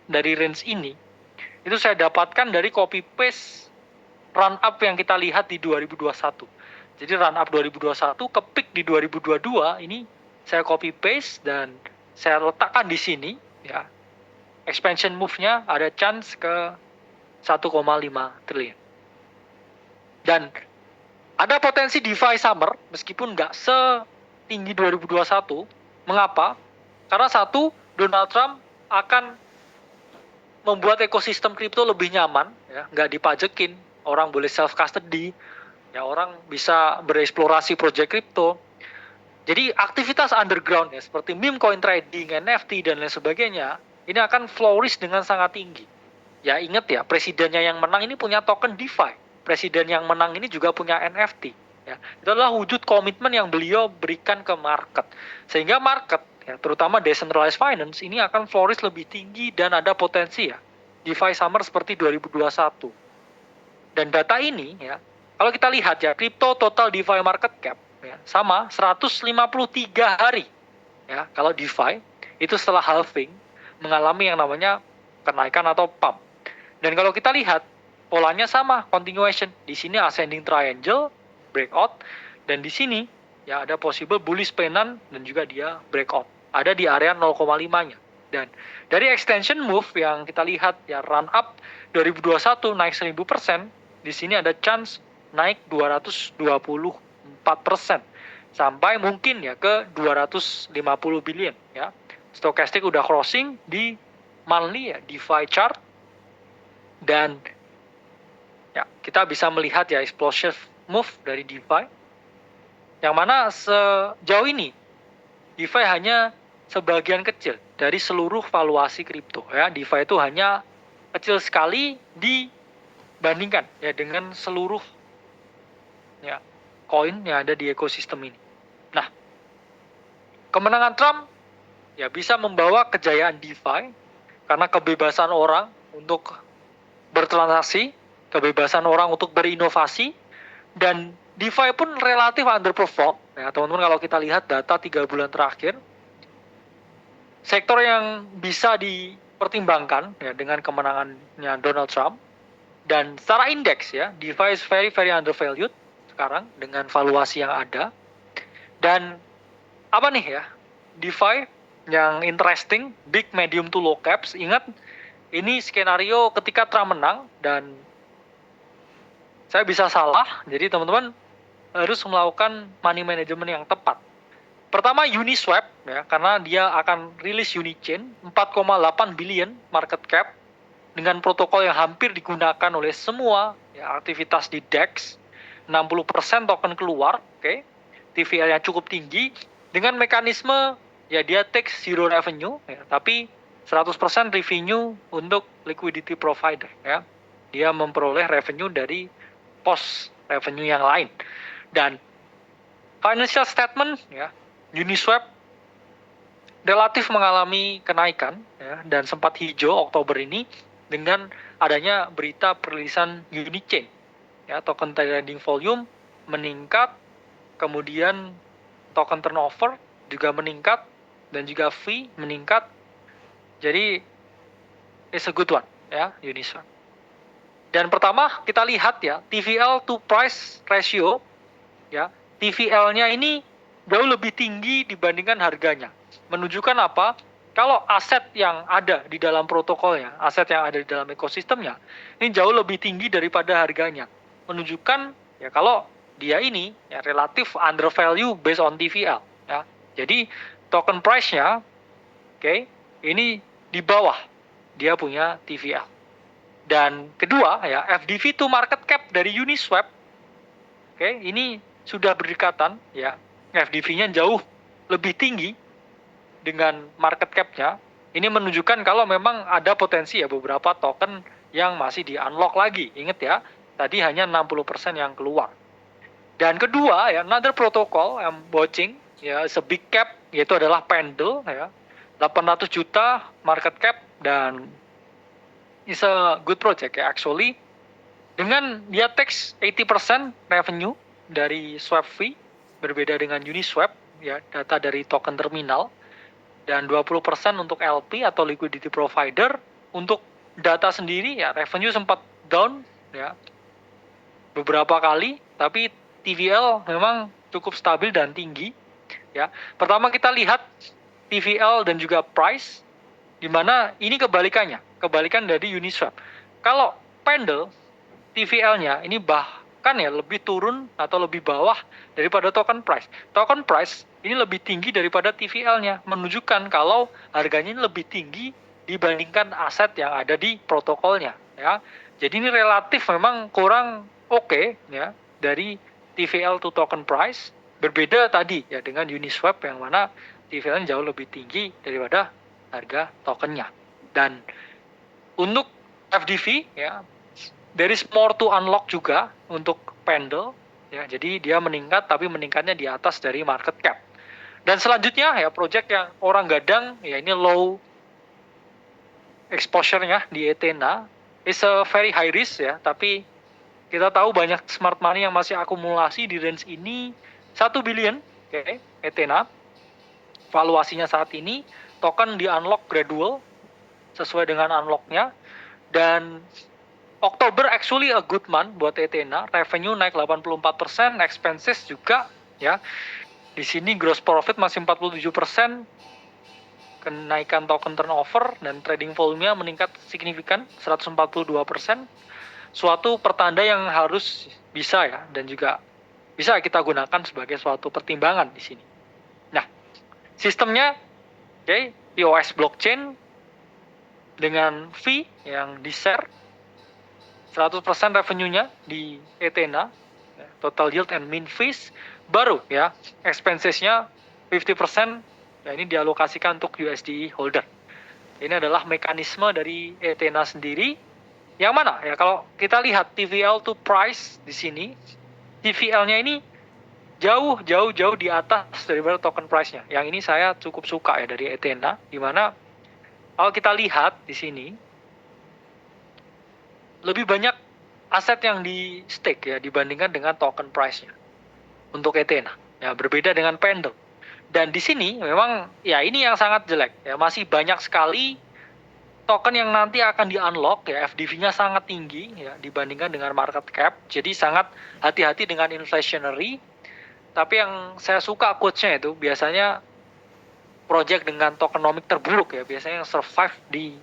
dari range ini itu saya dapatkan dari copy paste run up yang kita lihat di 2021. Jadi run up 2021 ke peak di 2022 ini saya copy paste dan saya letakkan di sini, ya. Expansion move-nya ada chance ke 1,5 triliun. Dan ada potensi DeFi summer meskipun nggak setinggi 2021. Mengapa? Karena satu, Donald Trump akan membuat ekosistem kripto lebih nyaman, ya, nggak dipajekin, orang boleh self custody, ya orang bisa bereksplorasi proyek kripto. Jadi aktivitas underground ya seperti meme coin trading, NFT dan lain sebagainya ini akan flourish dengan sangat tinggi. Ya ingat ya, presidennya yang menang ini punya token DeFi. Presiden yang menang ini juga punya NFT. Ya, itu adalah wujud komitmen yang beliau berikan ke market. Sehingga market, ya, terutama decentralized finance, ini akan flourish lebih tinggi dan ada potensi ya. DeFi summer seperti 2021. Dan data ini ya, kalau kita lihat ya, crypto total DeFi market cap ya, sama 153 hari. Ya, kalau DeFi itu setelah halving mengalami yang namanya kenaikan atau pump. Dan kalau kita lihat polanya sama, continuation. Di sini ascending triangle, breakout, dan di sini ya ada possible bullish pennant dan juga dia breakout. Ada di area 0,5-nya. Dan dari extension move yang kita lihat ya run up 2021 naik 1000%, di sini ada chance naik 224% sampai mungkin ya ke 250 billion ya. Stochastic udah crossing di monthly ya DeFi chart. Dan ya, kita bisa melihat ya explosive move dari DeFi. Yang mana sejauh ini DeFi hanya sebagian kecil dari seluruh valuasi kripto ya. DeFi itu hanya kecil sekali dibandingkan ya dengan seluruh ya koin yang ada di ekosistem ini. Nah, kemenangan Trump ya bisa membawa kejayaan DeFi karena kebebasan orang untuk bertransaksi, kebebasan orang untuk berinovasi, dan DeFi pun relatif underperform. Ya, teman-teman kalau kita lihat data 3 bulan terakhir, sektor yang bisa dipertimbangkan ya dengan kemenangannya Donald Trump, dan secara indeks ya, DeFi is very very undervalued sekarang dengan valuasi yang ada. Dan apa nih ya, DeFi yang interesting, big, medium to low caps. Ingat, ini skenario ketika Trump menang dan saya bisa salah, jadi teman-teman harus melakukan money management yang tepat. Pertama Uniswap ya, karena dia akan rilis Unichain 4,8 billion market cap dengan protokol yang hampir digunakan oleh semua ya, aktivitas di DEX. 60% token keluar, oke. TVL yang cukup tinggi dengan mekanisme ya dia take zero revenue ya, tapi 100% revenue untuk liquidity provider ya. Dia memperoleh revenue dari post revenue yang lain. Dan financial statement ya, Uniswap relatif mengalami kenaikan ya, dan sempat hijau Oktober ini dengan adanya berita perilisan Unichain. Ya, token trading volume meningkat, kemudian token turnover juga meningkat dan juga fee meningkat. Jadi it's a good one ya Uniswap. Dan pertama kita lihat ya TVL to price ratio ya, TVL-nya ini jauh lebih tinggi dibandingkan harganya. Menunjukkan apa? Kalau aset yang ada di dalam protokolnya, aset yang ada di dalam ekosistemnya, ini jauh lebih tinggi daripada harganya. Menunjukkan ya kalau dia ini ya relatif undervalue based on TVL ya. Jadi token price-nya oke, ini di bawah dia punya TVL. Dan kedua ya FDV to market cap dari Uniswap oke, ini sudah berdekatan ya, FDV-nya jauh lebih tinggi dengan market cap-nya, ini menunjukkan kalau memang ada potensi ya beberapa token yang masih di-unlock lagi. Ingat ya, tadi hanya 60% yang keluar. Dan kedua ya, another protocol I'm watching ya, is a big cap, yaitu adalah Pendle ya. 800 juta market cap dan is a good project ya actually. Dengan dia takes 80% revenue dari swap fee, berbeda dengan Uniswap ya, data dari token terminal, dan 20% untuk LP atau liquidity provider. Untuk data sendiri ya, revenue sempat down ya beberapa kali, tapi TVL memang cukup stabil dan tinggi ya. Pertama kita lihat TVL dan juga price, di mana ini kebalikan dari Uniswap. Kalau Pendle TVL-nya ini bahkan ya lebih turun atau lebih bawah daripada token price. Token price ini lebih tinggi daripada TVL-nya, menunjukkan kalau harganya ini lebih tinggi dibandingkan aset yang ada di protokolnya ya. Jadi ini relatif memang kurang oke ya dari TVL to token price, berbeda tadi ya dengan Uniswap yang mana TVL-nya jauh lebih tinggi daripada harga tokennya. Dan untuk FDV ya, there is more to unlock juga untuk Pendle ya. Jadi dia meningkat, tapi meningkatnya di atas dari market cap. Dan selanjutnya ya, project yang orang gadang ya, ini low exposure-nya di Ethena, is a very high risk ya, tapi kita tahu banyak smart money yang masih akumulasi di range ini 1 billion okay, Ethena. Valuasinya saat ini, token di unlock gradual sesuai dengan unlock-nya. Dan Oktober actually a good month buat Ethena, revenue naik 84%, expenses juga ya. Di sini gross profit masih 47%, kenaikan token turnover dan trading volume-nya meningkat signifikan 142%. Suatu pertanda yang harus bisa ya, dan juga bisa kita gunakan sebagai suatu pertimbangan di sini. Nah, sistemnya okay, POS blockchain dengan fee yang di-share 100% revenue-nya di Ethena, total yield and min fees, baru ya expenses-nya 50% ya, ini dialokasikan untuk USD holder. Ini adalah mekanisme dari Ethena sendiri, yang mana ya kalau kita lihat TVL to price di sini, TVL-nya ini jauh di atas daripada token price-nya. Yang ini saya cukup suka ya dari Ethena, di mana kalau kita lihat di sini lebih banyak aset yang di stake ya dibandingkan dengan token price-nya untuk Ethena. Ya, berbeda dengan Pendle. Dan di sini memang ya ini yang sangat jelek ya, masih banyak sekali token yang nanti akan di-unlock ya, FDV-nya sangat tinggi ya dibandingkan dengan market cap. Jadi sangat hati-hati dengan inflationary. Tapi yang saya suka quotes-nya itu biasanya project dengan tokenomic terburuk ya, biasanya yang survive di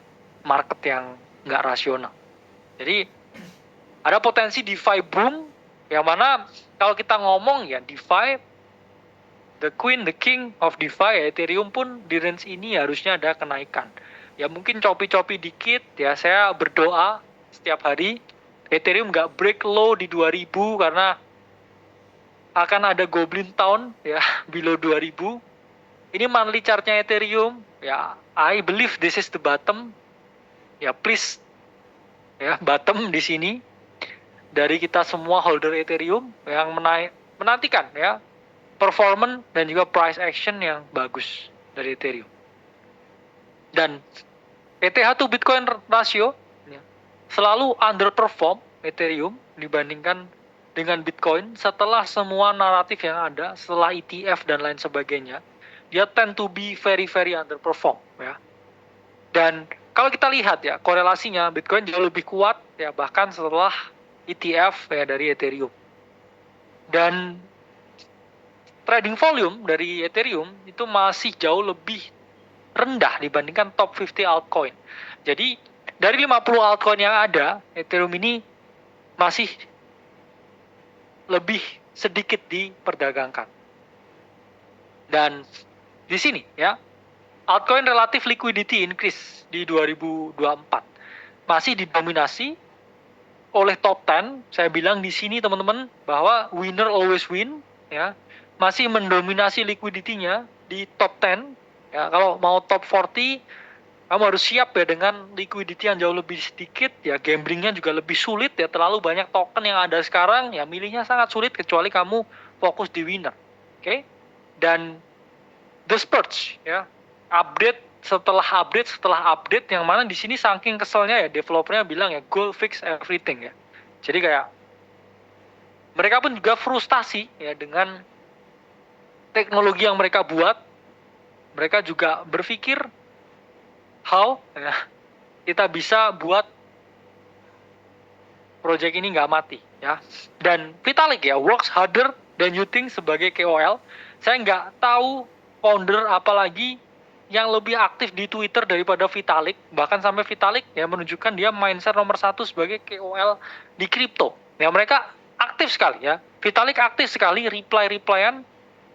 market yang nggak rasional. Jadi ada potensi DeFi boom, yang mana kalau kita ngomong ya DeFi, the queen, the king of DeFi ya, Ethereum pun di range ini harusnya ada kenaikan. Ya mungkin copi-copi dikit ya, saya berdoa setiap hari Ethereum nggak break low di 2000 karena akan ada Goblin Town ya below 2000. Ini monthly chart-nya Ethereum ya, I believe this is the bottom. Ya please ya, bottom di sini dari kita semua holder Ethereum yang menantikan ya performance dan juga price action yang bagus dari Ethereum. Dan ETH to Bitcoin ratio ya, selalu underperform Ethereum dibandingkan dengan Bitcoin setelah semua naratif yang ada, setelah ETF dan lain sebagainya, dia tend to be very underperform ya. Dan kalau kita lihat ya, korelasinya Bitcoin jauh lebih kuat ya, bahkan setelah ETF ya dari Ethereum. Dan trading volume dari Ethereum itu masih jauh lebih rendah dibandingkan top 50 altcoin. Jadi dari 50 altcoin yang ada, Ethereum ini masih lebih sedikit diperdagangkan. Dan di sini ya, altcoin relatif liquidity increase di 2024 masih didominasi oleh top 10. Saya bilang di sini teman-teman bahwa winner always win ya, masih mendominasi liquidity-nya di top 10 Ya, kalau mau top 40, kamu harus siap ya dengan liquidity yang jauh lebih sedikit, ya gamblingnya juga lebih sulit ya, terlalu banyak token yang ada sekarang, ya milihnya sangat sulit kecuali kamu fokus di winner. Oke? Dan The Spurge ya, update setelah update yang mana di sini saking keselnya ya developernya bilang ya goal fix everything ya. Jadi kayak mereka pun juga frustasi ya dengan teknologi yang mereka buat. Mereka juga berpikir how ya, kita bisa buat project ini nggak mati ya. Dan Vitalik ya works harder than you think sebagai KOL. Saya nggak tahu founder apalagi yang lebih aktif di Twitter daripada Vitalik. Bahkan sampai Vitalik ya menunjukkan dia mindset nomor 1 sebagai KOL di kripto. Ya mereka aktif sekali ya. Vitalik aktif sekali replyan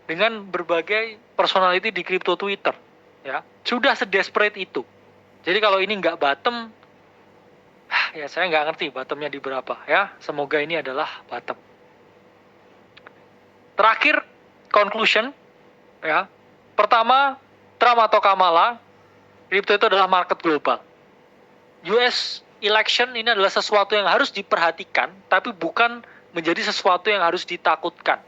dengan berbagai personality di kripto Twitter. Ya sudah sedesperate itu. Jadi kalau ini nggak bottom, ya saya nggak ngerti bottomnya di berapa ya. Semoga ini adalah bottom. Terakhir, conclusion ya. Pertama, Trump atau Kamala, kripto itu adalah market global. US election ini adalah sesuatu yang harus diperhatikan, tapi bukan menjadi sesuatu yang harus ditakutkan.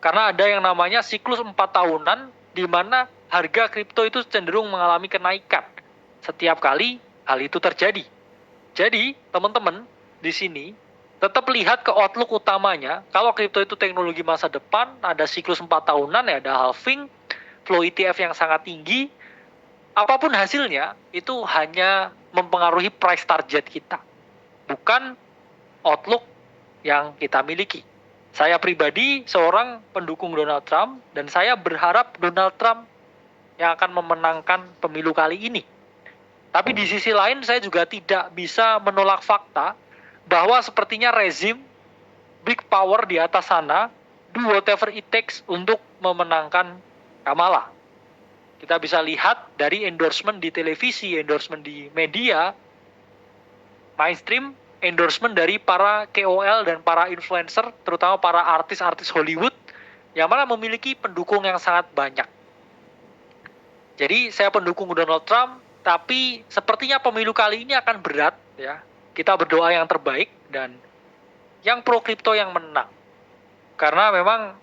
Karena ada yang namanya siklus 4 tahunan, di mana harga kripto itu cenderung mengalami kenaikan. Setiap kali hal itu terjadi. Jadi, teman-teman, di sini tetap lihat ke outlook utamanya. Kalau kripto itu teknologi masa depan, ada siklus 4 tahunan, ya ada halving, flow ETF yang sangat tinggi, apapun hasilnya, itu hanya mempengaruhi price target kita. Bukan outlook yang kita miliki. Saya pribadi seorang pendukung Donald Trump, dan saya berharap Donald Trump yang akan memenangkan pemilu kali ini. Tapi di sisi lain saya juga tidak bisa menolak fakta bahwa sepertinya rezim big power di atas sana do whatever it takes untuk memenangkan Kamala. Kita bisa lihat dari endorsement di televisi, endorsement di media mainstream, endorsement dari para KOL dan para influencer, terutama para artis-artis Hollywood yang mana memiliki pendukung yang sangat banyak. Jadi saya pendukung Donald Trump, tapi sepertinya pemilu kali ini akan berat ya. Kita berdoa yang terbaik dan yang pro kripto yang menang. Karena memang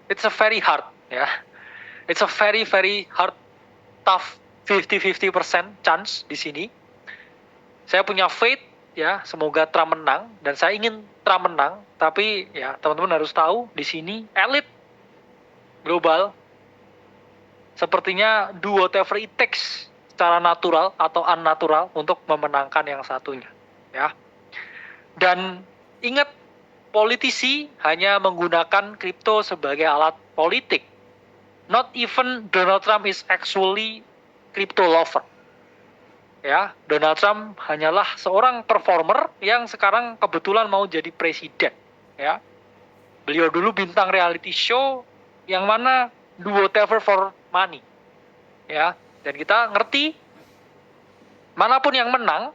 it's a very hard ya. It's a very hard, tough 50-50% chance di sini. Saya punya faith ya, semoga Trump menang dan saya ingin Trump menang, tapi ya teman-teman harus tahu di sini elit global sepertinya do whatever it takes secara natural atau unnatural untuk memenangkan yang satunya ya. Dan ingat, politisi hanya menggunakan kripto sebagai alat politik. Not even Donald Trump is actually crypto lover. Ya, Donald Trump hanyalah seorang performer yang sekarang kebetulan mau jadi presiden. Ya, beliau dulu bintang reality show yang mana do whatever for money. Ya, dan kita ngerti manapun yang menang,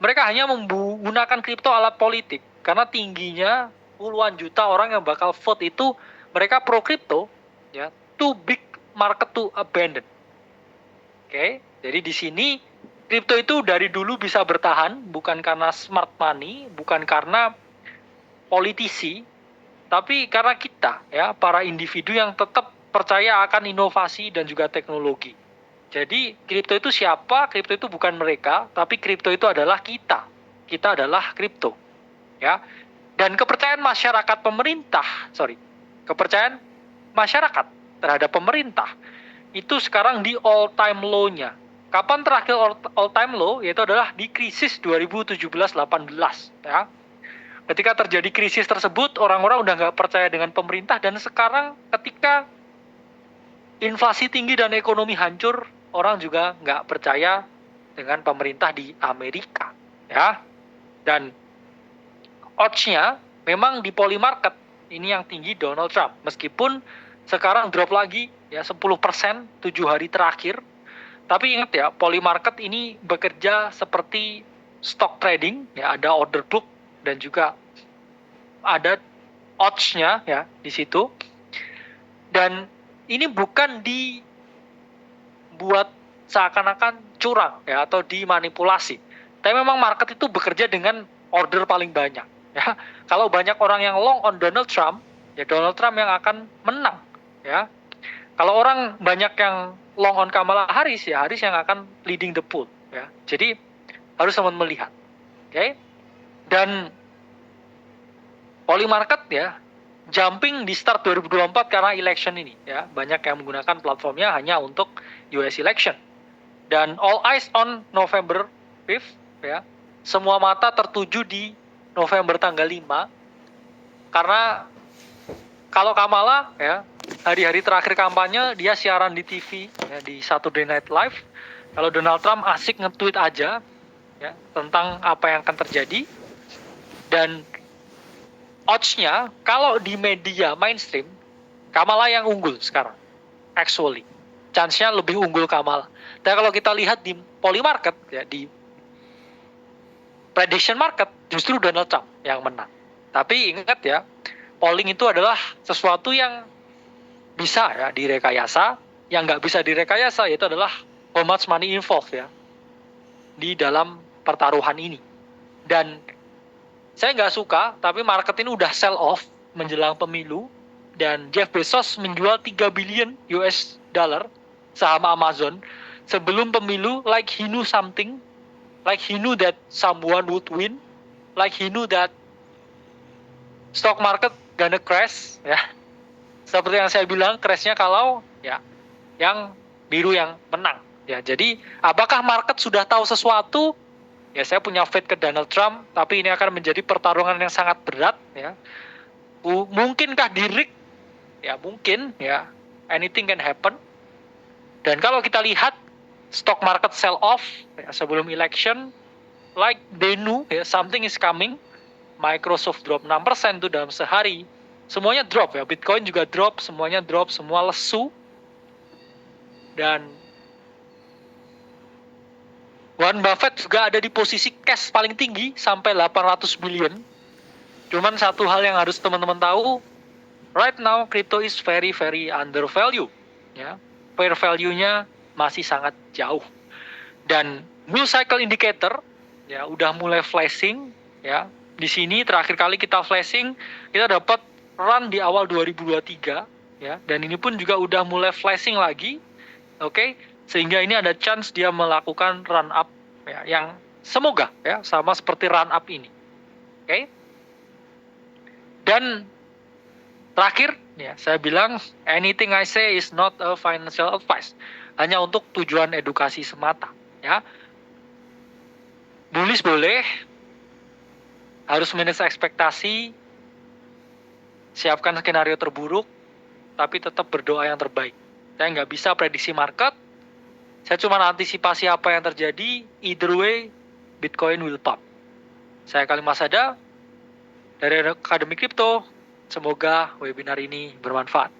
mereka hanya menggunakan kripto alat politik karena tingginya puluhan juta orang yang bakal vote itu mereka pro kripto, ya, too big market to abandon. Oke, jadi di sini kripto itu dari dulu bisa bertahan bukan karena smart money, bukan karena politisi, tapi karena kita ya, para individu yang tetap percaya akan inovasi dan juga teknologi. Jadi kripto itu siapa? Kripto itu bukan mereka, tapi kripto itu adalah kita. Kita adalah kripto. Ya. Dan kepercayaan masyarakat terhadap pemerintah itu sekarang di all time low-nya. Kapan terakhir all time low? Yaitu adalah di krisis 2017-18 ya. Ketika terjadi krisis tersebut, orang-orang udah nggak percaya dengan pemerintah, dan sekarang ketika inflasi tinggi dan ekonomi hancur, orang juga nggak percaya dengan pemerintah di Amerika ya. Dan odds-nya memang di Polymarket ini yang tinggi Donald Trump, meskipun sekarang drop lagi ya 10% 7 hari terakhir. Tapi ingat ya, Polymarket ini bekerja seperti stock trading ya, ada order book dan juga ada odds-nya ya di situ. Dan ini bukan dibuat seakan-akan curang ya atau dimanipulasi. Tapi memang market itu bekerja dengan order paling banyak ya. Kalau banyak orang yang long on Donald Trump, ya Donald Trump yang akan menang ya. Kalau orang banyak yang long on Kamala Harris, ya Harris yang akan leading the pool ya. Jadi harus teman melihat. Oke. Dan polling market ya jumping di start 2024 karena election ini ya. Banyak yang menggunakan platformnya hanya untuk US election. Dan all eyes on November 5th ya. Semua mata tertuju di November tanggal 5 karena kalau Kamala ya hari-hari terakhir kampanye dia siaran di TV ya, di Saturday Night Live. Kalau Donald Trump asik nge-tweet aja ya tentang apa yang akan terjadi. Dan odds-nya kalau di media mainstream Kamala yang unggul sekarang. Actually, chance-nya lebih unggul Kamala. Dan kalau kita lihat di polling market ya di prediction market justru Donald Trump yang menang. Tapi ingat ya, polling itu adalah sesuatu yang bisa ya direkayasa, yang nggak bisa direkayasa yaitu adalah how much money involved ya di dalam pertaruhan ini. Dan saya nggak suka, tapi market ini udah sell off menjelang pemilu dan Jeff Bezos menjual 3 billion US dollar saham Amazon sebelum pemilu, like he knew something, like he knew that someone would win, like he knew that stock market gonna crash ya. Seperti yang saya bilang, crashnya kalau ya yang biru yang menang ya. Jadi apakah market sudah tahu sesuatu? Ya saya punya faith ke Donald Trump, tapi ini akan menjadi pertarungan yang sangat berat ya. Mungkinkah di-rig? Ya mungkin ya. Anything can happen. Dan kalau kita lihat stock market sell off ya, sebelum election, like they knew ya, something is coming. Microsoft drop 6% tuh dalam sehari. Semuanya drop ya, Bitcoin juga drop, semuanya drop, semua lesu. Dan Warren Buffett juga ada di posisi cash paling tinggi sampai 800 billion. Cuman satu hal yang harus teman-teman tahu, right now crypto is very undervalued ya. Fair value-nya masih sangat jauh. Dan bull cycle indicator ya udah mulai flashing ya. Di sini terakhir kali kita flashing, kita dapat run di awal 2023 ya. Dan ini pun juga udah mulai flashing lagi. Oke, sehingga ini ada chance dia melakukan run up ya, yang semoga ya sama seperti run up ini. Oke. Dan terakhir ya, saya bilang anything I say is not a financial advice. Hanya untuk tujuan edukasi semata ya. Bullish boleh, harus manage ekspektasi, siapkan skenario terburuk, tapi tetap berdoa yang terbaik. Saya nggak bisa prediksi market, saya cuma antisipasi apa yang terjadi, either way, Bitcoin will pop. Saya Khalil Masada, dari Akademi Kripto, semoga webinar ini bermanfaat.